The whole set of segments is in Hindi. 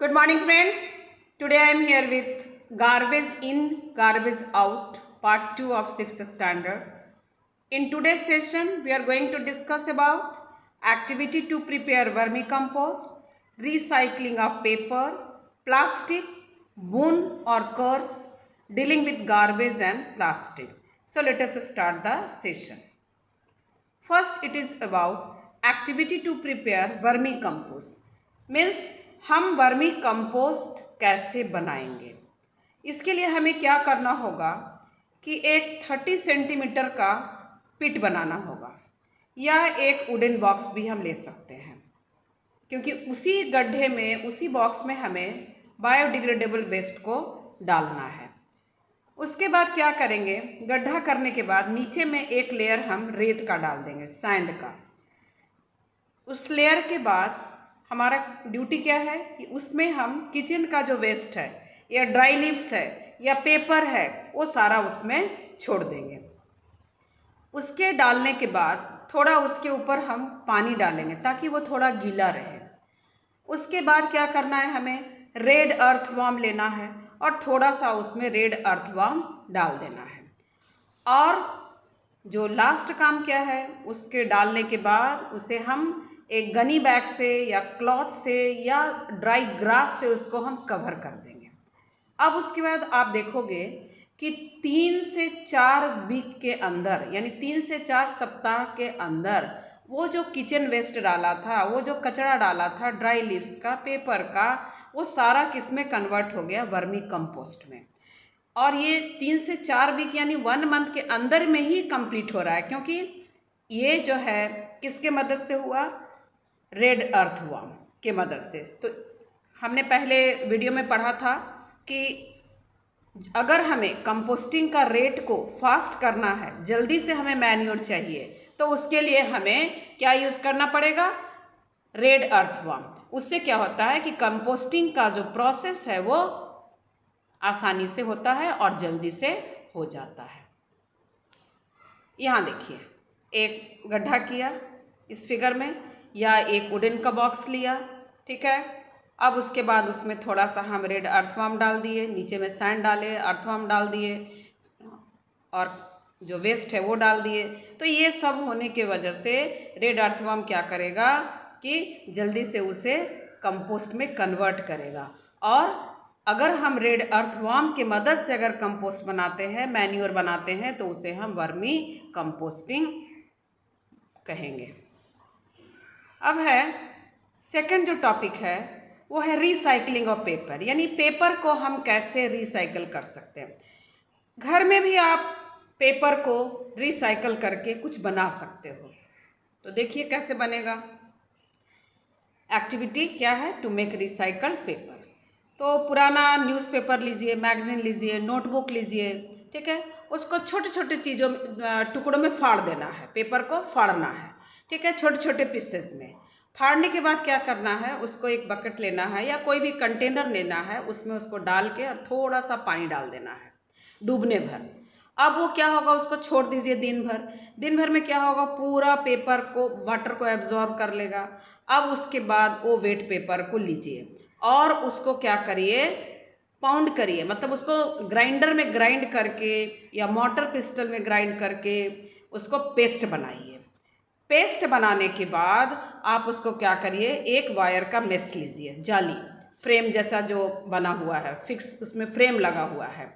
Good morning, friends. Today I am here with Garbage in, Garbage out, part 2 of 6th standard. In today's session, we are going to discuss about activity to prepare vermicompost, recycling of paper, plastic, boon or curse, dealing with garbage and plastic. So let us start the session. First, it is about activity to prepare vermicompost. Means हम वर्मी कंपोस्ट कैसे बनाएंगे। इसके लिए हमें क्या करना होगा कि एक 30 सेंटीमीटर का पिट बनाना होगा या एक वुडन बॉक्स भी हम ले सकते हैं, क्योंकि उसी गड्ढे में, उसी बॉक्स में हमें बायोडिग्रेडेबल वेस्ट को डालना है। उसके बाद क्या करेंगे, गड्ढा करने के बाद नीचे में एक लेयर हम रेत का डाल देंगे, सैंड का। उस लेयर के बाद हमारा ड्यूटी क्या है कि उसमें हम किचन का जो वेस्ट है या ड्राई लीव्स है या पेपर है वो सारा उसमें छोड़ देंगे। उसके डालने के बाद थोड़ा उसके ऊपर हम पानी डालेंगे ताकि वो थोड़ा गीला रहे। उसके बाद क्या करना है, हमें रेड अर्थवर्म लेना है और थोड़ा सा उसमें रेड अर्थवर्म डाल देना है। और जो लास्ट काम क्या है, उसके डालने के बाद उसे हम एक गनी बैग से या क्लॉथ से या ड्राई ग्रास से उसको हम कवर कर देंगे। अब उसके बाद आप देखोगे कि 3 से 4 वीक के अंदर, यानी 3 से 4 सप्ताह के अंदर वो जो किचन वेस्ट डाला था, वो जो कचरा डाला था ड्राई लीव्स का, पेपर का, वो सारा किस में कन्वर्ट हो गया, वर्मी कंपोस्ट में। और ये 3 से 4 वीक यानी 1 मंथ के अंदर में ही कंप्लीट हो रहा है, क्योंकि ये जो है किसके मदद से हुआ, रेड अर्थवर्म के मदद से। तो हमने पहले वीडियो में पढ़ा था कि अगर हमें कंपोस्टिंग का रेट को फास्ट करना है, जल्दी से हमें मैन्योर चाहिए, तो उसके लिए हमें क्या यूज करना पड़ेगा, रेड अर्थवर्म। उससे क्या होता है कि कंपोस्टिंग का जो प्रोसेस है वो आसानी से होता है और जल्दी से हो जाता है। यहाँ देखिए, एक गड्ढा किया इस फिगर में, या एक वुडन का बॉक्स लिया, ठीक है। अब उसके बाद उसमें थोड़ा सा हम रेड अर्थवर्म डाल दिए, नीचे में सैंड डाले, अर्थवर्म डाल दिए और जो वेस्ट है वो डाल दिए। तो ये सब होने की वजह से रेड अर्थवर्म क्या करेगा कि जल्दी से उसे कंपोस्ट में कन्वर्ट करेगा। और अगर हम रेड अर्थवर्म की मदद से अगर कंपोस्ट बनाते हैं, मैन्योर बनाते हैं, तो उसे हम वर्मी कंपोस्टिंग कहेंगे। अब है सेकंड जो टॉपिक है वो है रिसाइकलिंग ऑफ पेपर, यानी पेपर को हम कैसे रिसाइकल कर सकते हैं। घर में भी आप पेपर को रिसाइकल करके कुछ बना सकते हो। तो देखिए कैसे बनेगा। एक्टिविटी क्या है, टू मेक रिसाइकल्ड पेपर। तो पुराना न्यूज़पेपर लीजिए, मैगजीन लीजिए, नोटबुक लीजिए, ठीक है। उसको छोटे छोटे चीज़ों टुकड़ों में फाड़ देना है, पेपर को फाड़ना है, ठीक है, छोटे छोटे पीसेस में। फाड़ने के बाद क्या करना है, उसको एक बकेट लेना है या कोई भी कंटेनर लेना है, उसमें उसको डाल के और थोड़ा सा पानी डाल देना है डूबने भर। अब वो क्या होगा, उसको छोड़ दीजिए दिन भर। दिन भर में क्या होगा, पूरा पेपर को, वाटर को एब्जॉर्ब कर लेगा। अब उसके बाद वो वेट पेपर को लीजिए और उसको क्या करिए, पाउंड करिए, मतलब उसको ग्राइंडर में ग्राइंड करके या मोटर पिस्टल में ग्राइंड करके उसको पेस्ट बनाइए। पेस्ट बनाने के बाद आप उसको क्या करिए, एक वायर का मेश लीजिए, जाली फ्रेम जैसा जो बना हुआ है, फिक्स उसमें फ्रेम लगा हुआ है।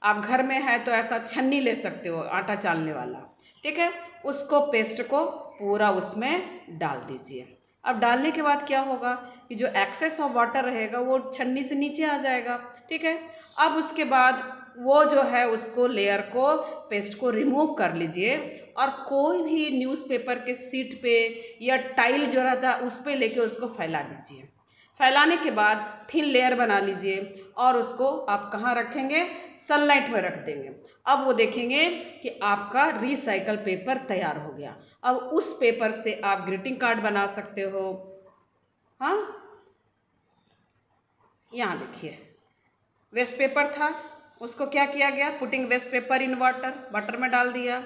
आप घर में है तो ऐसा छन्नी ले सकते हो, आटा चालने वाला, ठीक है। उसको पेस्ट को पूरा उसमें डाल दीजिए। अब डालने के बाद क्या होगा कि जो एक्सेस ऑफ वाटर रहेगा वो छन्नी से नीचे आ जाएगा, ठीक है। अब उसके बाद वो जो है उसको लेयर को, पेस्ट को रिमूव कर लीजिए और कोई भी न्यूज़पेपर के सीट पे या टाइल जो रहता है उस पे लेके उसको फैला दीजिए। फैलाने के बाद थिन लेयर बना लीजिए और उसको आप कहाँ रखेंगे, सनलाइट में रख देंगे। अब वो देखेंगे कि आपका रिसाइकल पेपर तैयार हो गया। अब उस पेपर से आप ग्रीटिंग कार्ड बना सकते हो। हाँ, यहाँ देखिए, वेस्ट पेपर था, उसको क्या किया गया, putting waste paper in water, water में डाल दिया।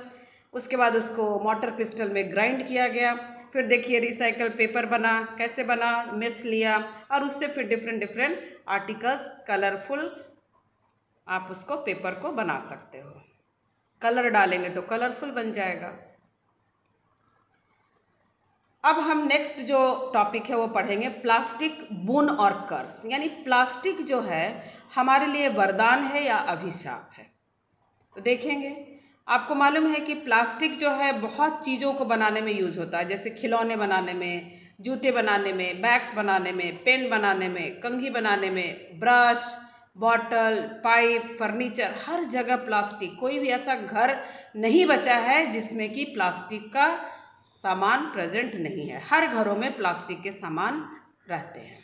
उसके बाद उसको मोटर पिस्टल में ग्राइंड किया गया फिर देखिए रिसाइकल पेपर बना, कैसे बना, मेस लिया और उससे फिर डिफरेंट आर्टिकल्स कलरफुल आप उसको पेपर को बना सकते हो। कलर डालेंगे तो कलरफुल बन जाएगा। अब हम नेक्स्ट जो टॉपिक है वो पढ़ेंगे प्लास्टिक बुन और कर्स, यानी प्लास्टिक जो है हमारे लिए वरदान है या अभिशाप है। तो देखेंगे, आपको मालूम है कि प्लास्टिक जो है बहुत चीज़ों को बनाने में यूज होता है, जैसे खिलौने बनाने में, जूते बनाने में, बैग्स बनाने में, पेन बनाने में, कंघी बनाने में, ब्रश, बॉटल, पाइप, फर्नीचर, हर जगह प्लास्टिक। कोई भी ऐसा घर नहीं बचा है जिसमें कि प्लास्टिक का सामान प्रेजेंट नहीं है। हर घरों में प्लास्टिक के सामान रहते हैं।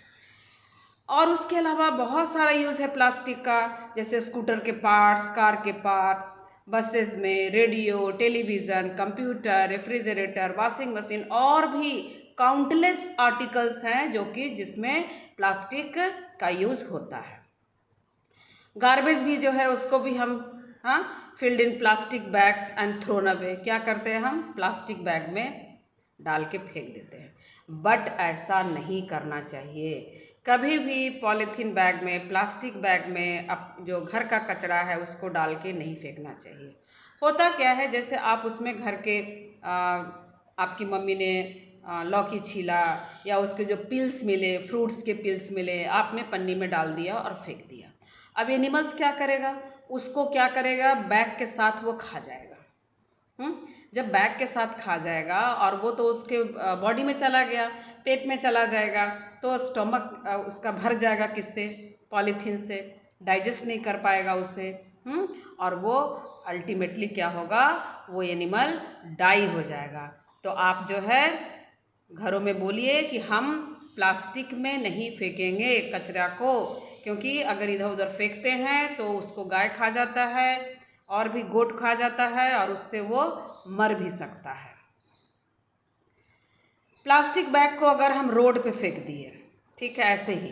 और उसके अलावा बहुत सारा यूज़ है प्लास्टिक का, जैसे स्कूटर के पार्ट्स, कार के पार्ट्स, बसेस में, radio, television, computer, refrigerator, washing machine और भी काउंटलेस आर्टिकल्स हैं जो कि जिसमें प्लास्टिक का यूज़ होता है। गार्बेज भी जो है उसको भी हम filled in plastic bags and thrown away, क्या करते हैं हम प्लास्टिक बैग में डाल के फेंक देते हैं। बट ऐसा नहीं करना चाहिए। कभी भी पॉलीथीन बैग में, प्लास्टिक बैग में जो घर का कचरा है उसको डाल के नहीं फेंकना चाहिए। होता क्या है, जैसे आप उसमें घर के आपकी मम्मी ने लौकी छीला या उसके जो पिल्स मिले, फ्रूट्स के पिल्स मिले, आपने पन्नी में डाल दिया और फेंक दिया। अब एनिमल्स क्या करेगा, उसको क्या करेगा, बैग के साथ वो खा जाएगा। जब बैग के साथ खा जाएगा और वो तो उसके बॉडी में चला गया, पेट में चला जाएगा, तो स्टमक उसका भर जाएगा किससे, पॉलीथीन से, डाइजेस्ट नहीं कर पाएगा उसे। और वो अल्टीमेटली क्या होगा, वो एनिमल डाई हो जाएगा। तो आप जो है घरों में बोलिए कि हम प्लास्टिक में नहीं फेंकेंगे कचरा को, क्योंकि अगर इधर उधर फेंकते हैं तो उसको गाय खा जाता है और भी गोट खा जाता है और उससे वो मर भी सकता है। प्लास्टिक बैग को अगर हम रोड पे फेंक दिए, ठीक है, ऐसे ही,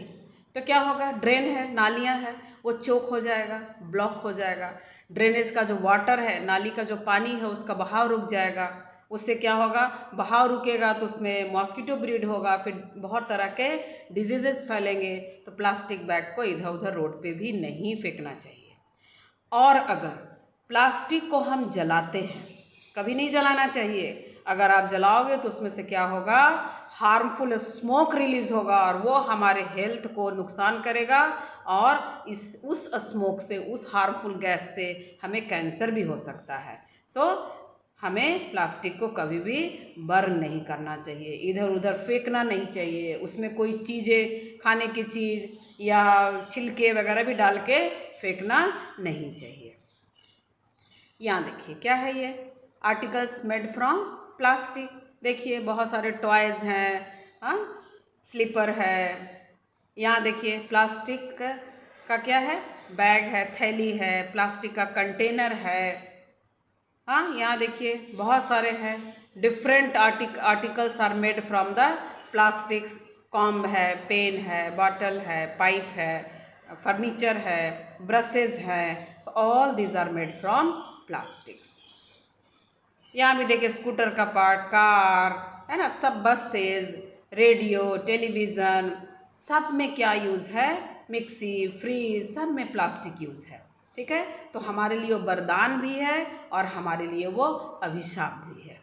तो क्या होगा, ड्रेन है, नालियाँ हैं, वो चोक हो जाएगा, ब्लॉक हो जाएगा। ड्रेनेज का जो वाटर है, नाली का जो पानी है, उसका बहाव रुक जाएगा। उससे क्या होगा, बहाव रुकेगा तो उसमें मॉस्किटो ब्रीड होगा, फिर बहुत तरह के डिजीजेस फैलेंगे। तो प्लास्टिक बैग को इधर उधर रोड पे भी नहीं फेंकना चाहिए। और अगर प्लास्टिक को हम जलाते हैं, कभी नहीं जलाना चाहिए। अगर आप जलाओगे तो उसमें से क्या होगा, हार्मफुल स्मोक रिलीज होगा और वो हमारे हेल्थ को नुकसान करेगा और उस स्मोक से, उस हार्मफुल गैस से हमें कैंसर भी हो सकता है। सो हमें प्लास्टिक को कभी भी बर्न नहीं करना चाहिए, इधर उधर फेंकना नहीं चाहिए। उसमें कोई चीज़ें, खाने की चीज़ या छिलके वगैरह भी डाल के फेंकना नहीं चाहिए। यहाँ देखिए क्या है, ये आर्टिकल्स मेड फ्रॉम प्लास्टिक। देखिए बहुत सारे टॉयज हैं, स्लीपर है। यहाँ देखिए प्लास्टिक का क्या है, बैग है, थैली है, प्लास्टिक का कंटेनर है। यहाँ देखिए बहुत सारे हैं, different articles are made from the plastics. Comb है, पेन है, बॉटल है, पाइप है, फर्नीचर है, ब्रशेज हैं। So all these are made from plastics. यहाँ भी देखिए स्कूटर का पार्ट, कार है ना, सब बसेज, रेडियो, टेलीविज़न, सब में क्या यूज़ है, मिक्सी, फ्रीज, सब में प्लास्टिक यूज़ है। ठीक है, तो हमारे लिए वो वरदान भी है और हमारे लिए वो अभिशाप भी है।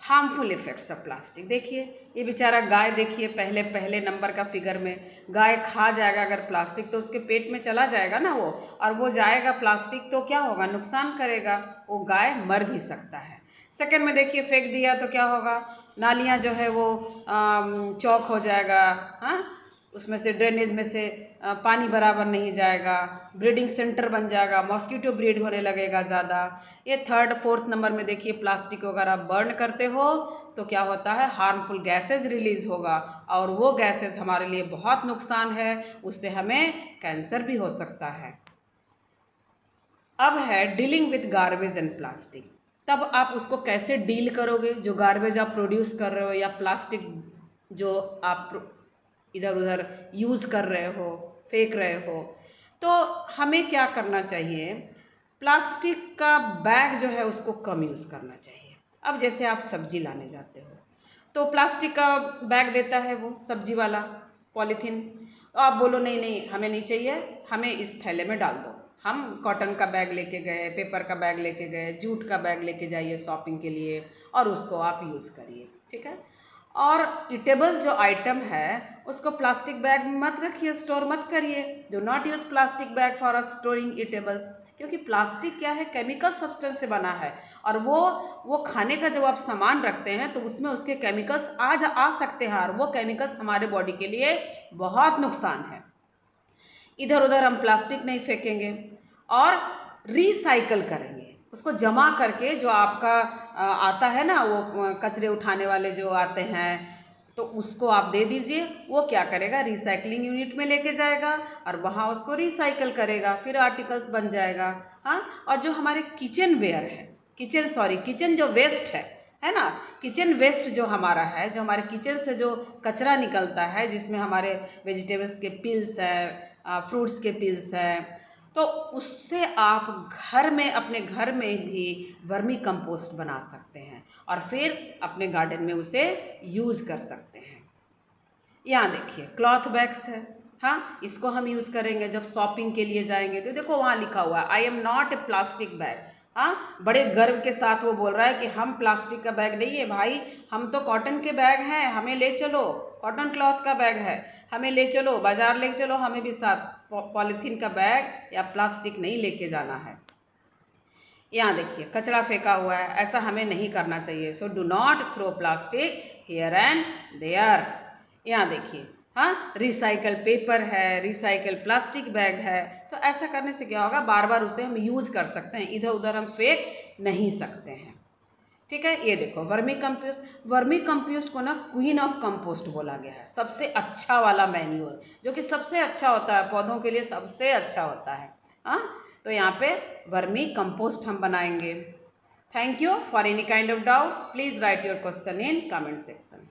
Harmful effects of plastic. देखिए ये बेचारा गाय, देखिए पहले नंबर का फिगर में गाय खा जाएगा अगर प्लास्टिक, तो उसके पेट में चला जाएगा ना वो, और वो जाएगा प्लास्टिक तो क्या होगा, नुकसान करेगा, वो गाय मर भी सकता है। सेकंड में देखिए फेंक दिया तो क्या होगा, नालियाँ जो है वो चौक हो जाएगा, उसमें से ड्रेनेज में से पानी बराबर नहीं जाएगा, ब्रीडिंग सेंटर बन जाएगा, मॉस्किटो ब्रीड होने लगेगा ज़्यादा। ये थर्ड फोर्थ नंबर में देखिए प्लास्टिक को अगर आप बर्न करते हो तो क्या होता है, हार्मफुल गैसेज रिलीज होगा और वो गैसेज हमारे लिए बहुत नुकसान है, उससे हमें कैंसर भी हो सकता है। अब है dealing with garbage and plastic. तब आप उसको कैसे डील करोगे, जो गार्बेज आप प्रोड्यूस कर रहे हो या प्लास्टिक जो आप इधर उधर यूज़ कर रहे हो, फेंक रहे हो। तो हमें क्या करना चाहिए, प्लास्टिक का बैग जो है उसको कम यूज़ करना चाहिए। अब जैसे आप सब्जी लाने जाते हो तो प्लास्टिक का बैग देता है वो सब्जी वाला, पॉलीथीन। तो आप बोलो नहीं नहीं हमें नहीं चाहिए, हमें इस थैले में डाल दो। हम कॉटन का बैग लेके गए, पेपर का बैग लेके गए, जूट का बैग लेके जाइए शॉपिंग के लिए और उसको आप यूज़ करिए, ठीक है। और ईटेबल्स जो आइटम है उसको प्लास्टिक बैग में मत रखिए, स्टोर मत करिए। Do not use plastic bag for storing eatables, क्योंकि प्लास्टिक क्या है, केमिकल सब्सटेंस से बना है और वो खाने का जब आप सामान रखते हैं तो उसमें उसके केमिकल्स आ सकते हैं और वो केमिकल्स हमारे बॉडी के लिए बहुत नुकसान है। इधर उधर हम प्लास्टिक नहीं फेंकेंगे और रिसाइकल करेंगे, उसको जमा करके जो आपका आता है ना, वो कचरे उठाने वाले जो आते हैं, तो उसको आप दे दीजिए। वो क्या करेगा, रिसाइकलिंग यूनिट में लेके जाएगा और वहाँ उसको रिसाइकल करेगा, फिर आर्टिकल्स बन जाएगा। हाँ, और जो हमारे किचन वेयर है, किचन जो वेस्ट है ना, किचन वेस्ट जो हमारा है, जो हमारे किचन से जो कचरा निकलता है, जिसमें हमारे वेजिटेबल्स के पिल्स है, फ्रूट्स के पिल्स हैं, तो उससे आप घर में, अपने घर में भी वर्मी कंपोस्ट बना सकते हैं और फिर अपने गार्डन में उसे यूज़ कर सकते हैं। यहाँ देखिए क्लॉथ बैग्स है, हाँ, इसको हम यूज़ करेंगे जब शॉपिंग के लिए जाएंगे तो देखो वहाँ लिखा हुआ है I am not a plastic bag. हाँ, बड़े गर्व के साथ वो बोल रहा है कि हम प्लास्टिक का बैग नहीं है भाई, हम तो कॉटन के बैग हैं, हमें ले चलो, कॉटन क्लॉथ का बैग है, हमें ले चलो, बाजार ले चलो, हमें भी साथ पॉलीथीन का बैग या प्लास्टिक नहीं लेके जाना है। यहाँ देखिए कचरा फेंका हुआ है, ऐसा हमें नहीं करना चाहिए। So do not throw plastic here and there. यहाँ देखिए, हाँ, रिसाइकल पेपर है, रिसाइकल प्लास्टिक बैग है, तो ऐसा करने से क्या होगा, बार बार उसे हम यूज कर सकते हैं, इधर उधर हम फेंक नहीं सकते हैं, ठीक है। ये देखो वर्मी कंपोस्ट को ना क्वीन ऑफ कंपोस्ट बोला गया है, सबसे अच्छा वाला मैन्योर, जो कि सबसे अच्छा होता है, पौधों के लिए सबसे अच्छा होता है। हाँ, तो यहाँ पे वर्मी कंपोस्ट हम बनाएंगे। Thank you. For any kind of doubts please right your question in comment section.